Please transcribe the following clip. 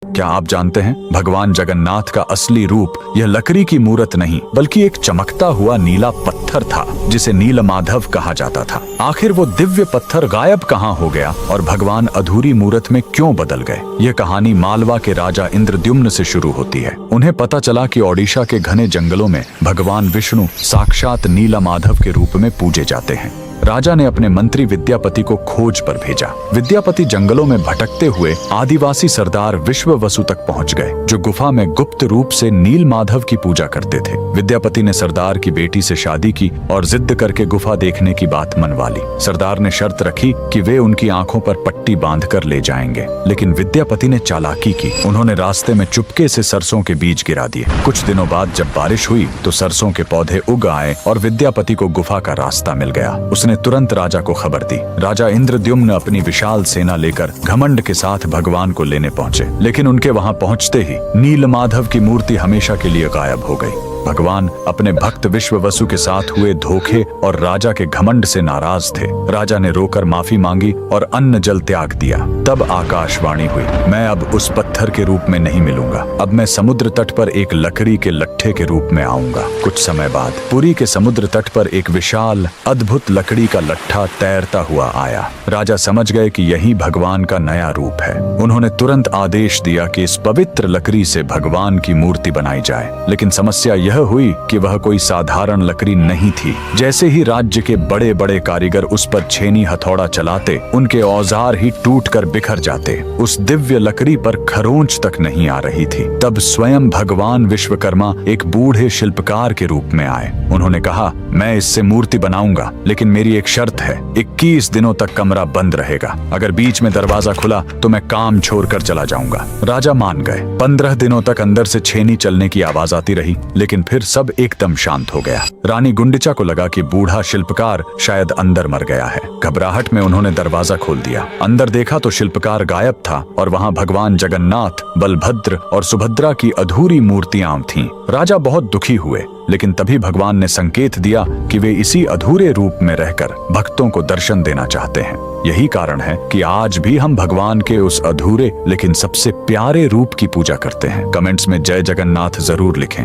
क्या आप जानते हैं भगवान जगन्नाथ का असली रूप यह लकड़ी की मूरत नहीं बल्कि एक चमकता हुआ नीला पत्थर था जिसे नीलमाधव कहा जाता था। आखिर वो दिव्य पत्थर गायब कहाँ हो गया और भगवान अधूरी मूरत में क्यों बदल गए? यह कहानी मालवा के राजा इंद्रद्युम्न से शुरू होती है। उन्हें पता चला कि ओडिशा के घने जंगलों में भगवान विष्णु साक्षात नीलमाधव के रूप में पूजे जाते हैं। राजा ने अपने मंत्री विद्यापति को खोज पर भेजा। विद्यापति जंगलों में भटकते हुए आदिवासी सरदार विश्ववसु तक पहुंच गए, जो गुफा में गुप्त रूप से नीलमाधव की पूजा करते थे। विद्यापति ने सरदार की बेटी से शादी की और जिद करके गुफा देखने की बात मनवा ली। सरदार ने शर्त रखी कि वे उनकी आंखों पर पट्टी बांधकर ले जाएंगे, लेकिन विद्यापति ने चालाकी की। उन्होंने रास्ते में चुपके से सरसों के बीज गिरा दिए। कुछ दिनों बाद जब बारिश हुई तो सरसों के पौधे उग आए और विद्यापति को गुफा का रास्ता मिल गया। उसने तुरंत राजा को खबर दी। राजा इंद्रद्युम्न अपनी विशाल सेना लेकर घमंड के साथ भगवान को लेने पहुंचे, लेकिन उनके वहां पहुंचते ही नीलमाधव की मूर्ति हमेशा के लिए गायब हो गई। भगवान अपने भक्त विश्ववसु के साथ हुए धोखे और राजा के घमंड से नाराज थे। राजा ने रोकर माफी मांगी और अन्न जल त्याग दिया। तब आकाशवाणी हुई, मैं अब उस पत्थर के रूप में नहीं मिलूंगा, अब मैं समुद्र तट पर एक लकड़ी के लट्ठे के रूप में आऊंगा। कुछ समय बाद पुरी के समुद्र तट पर एक विशाल अद्भुत लकड़ी का लट्ठा तैरता हुआ आया। राजा समझ गए कि यही भगवान का नया रूप है। उन्होंने तुरंत आदेश दिया कि इस पवित्र लकड़ी से भगवान की मूर्ति बनाई जाए, लेकिन समस्या यह हुई कि वह कोई साधारण लकड़ी नहीं थी। जैसे ही राज्य के बड़े बड़े कारीगर उस पर छेनी हथौड़ा चलाते, उनके औजार ही टूटकर बिखर जाते। उस दिव्य लकड़ी पर खरोंच तक नहीं आ रही थी। तब स्वयं भगवान विश्वकर्मा एक बूढ़े शिल्पकार के रूप में आए। उन्होंने कहा, मैं इससे मूर्ति बनाऊंगा, लेकिन मेरी एक शर्त है, 21 दिनों तक कमरा बंद रहेगा। अगर बीच में दरवाजा खुला तो मैं काम छोड़कर चला जाऊंगा। राजा मान गए। 15 दिनों तक अंदर से छेनी चलने की आवाज आती रही, लेकिन फिर सब एकदम शांत हो गया। रानी गुंडिचा को लगा कि बूढ़ा शिल्पकार शायद अंदर मर गया है। घबराहट में उन्होंने दरवाजा खोल दिया। अंदर देखा तो शिल्पकार गायब था और वहां भगवान जगन्नाथ, बलभद्र और सुभद्रा की अधूरी मूर्तियां थीं। राजा बहुत दुखी हुए, लेकिन तभी भगवान ने संकेत दिया कि वे इसी अधूरे रूप में रहकर भक्तों को दर्शन देना चाहते हैं। यही कारण है कि आज भी हम भगवान के उस अधूरे लेकिन सबसे प्यारे रूप की पूजा करते हैं। कमेंट्स में जय जगन्नाथ जरूर लिखें।